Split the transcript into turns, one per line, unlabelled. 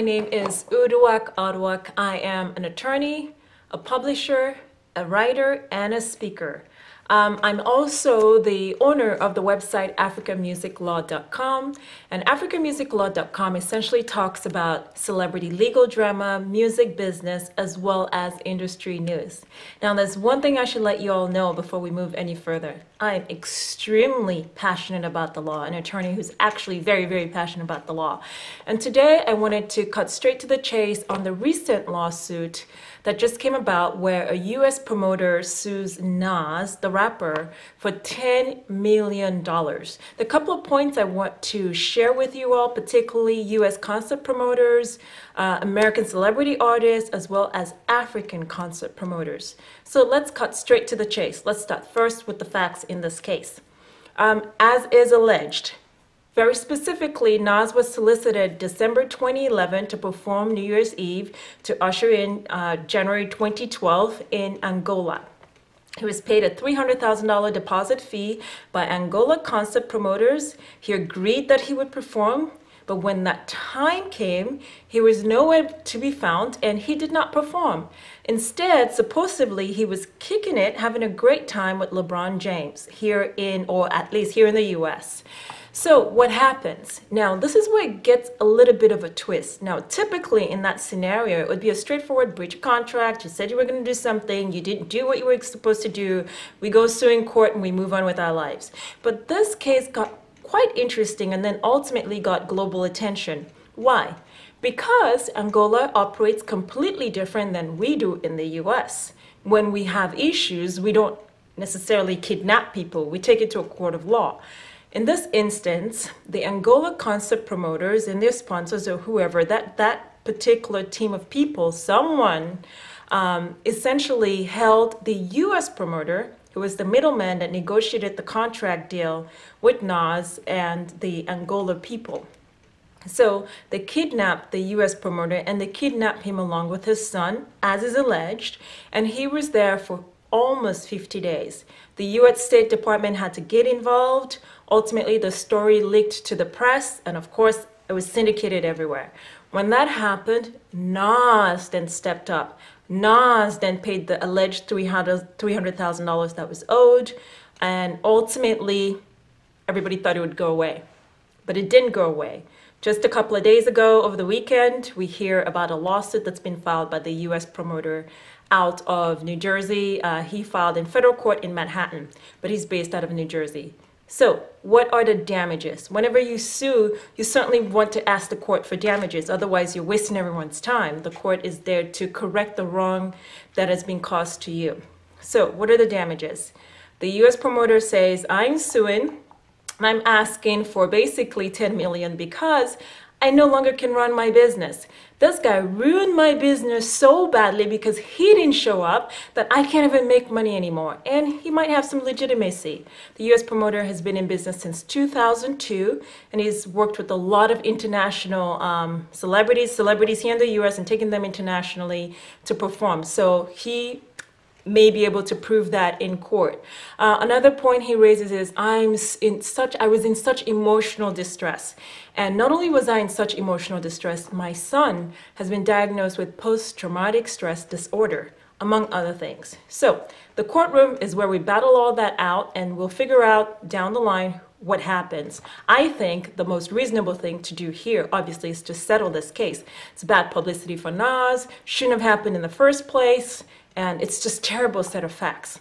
name is Uduak Adwak. I am an attorney, a publisher, a writer, and a speaker. I'm also the owner of the website africamusiclaw.com, and africamusiclaw.com essentially talks about celebrity legal drama, music business, as well as industry news. Now, there's one thing I should let you all know before we move any further. I'm extremely passionate about the law, an attorney who's actually very, very passionate about the law. And today I wanted to cut straight to the chase on the recent lawsuit that just came about where a US promoter sues Nas, the rapper, for $10 million. The couple of points I want to share with you all, particularly US concert promoters, American celebrity artists, as well as African concert promoters. So let's cut straight to the chase. Let's start first with the facts in this case. As is alleged, very specifically, Nas was solicited December 2011 to perform New Year's Eve to usher in January 2012 in Angola. He was paid a $300,000 deposit fee by Angola concert promoters. He agreed that he would perform, but when that time came, he was nowhere to be found and he did not perform. Instead, supposedly, he was kicking it, having a great time with LeBron James or at least here in the US. So what happens? Now, this is where it gets a little bit of a twist. Now, typically in that scenario, it would be a straightforward breach of contract. You said you were going to do something. You didn't do what you were supposed to do. We go sue in court and we move on with our lives. But this case got quite interesting and then ultimately got global attention. Why? Because Angola operates completely different than we do in the US. When we have issues, we don't necessarily kidnap people. We take it to a court of law. In this instance, the Angola concert promoters and their sponsors or whoever, that particular team of people, someone essentially held the US promoter, who was the middleman that negotiated the contract deal with Nas and the Angola people. So they kidnapped the US promoter and they kidnapped him along with his son, as is alleged, and he was there for almost 50 days. The US State Department had to get involved. Ultimately, the story leaked to the press, and of course, it was syndicated everywhere. When that happened, Nas then stepped up. Nas then paid the alleged $300,000 that was owed, and ultimately, everybody thought it would go away. But it didn't go away. Just a couple of days ago, over the weekend, we hear about a lawsuit that's been filed by the US promoter out of New Jersey. He filed in federal court in Manhattan, but he's based out of New Jersey. So what are the damages? Whenever you sue, you certainly want to ask the court for damages. Otherwise, you're wasting everyone's time. The court is there to correct the wrong that has been caused to you. So what are the damages? The US promoter says, I'm suing and I'm asking for basically $10 million because I no longer can run my business. This guy ruined my business so badly because he didn't show up that I can't even make money anymore. And he might have some legitimacy. The US promoter has been in business since 2002, and he's worked with a lot of international celebrities here in the US and taken them internationally to perform. So he may be able to prove that in court. Another point he raises is I was in such emotional distress. And not only was I in such emotional distress, my son has been diagnosed with post-traumatic stress disorder, among other things. So the courtroom is where we battle all that out and we'll figure out down the line what happens. I think the most reasonable thing to do here, obviously, is to settle this case. It's bad publicity for Nas, shouldn't have happened in the first place, and it's just a terrible set of facts.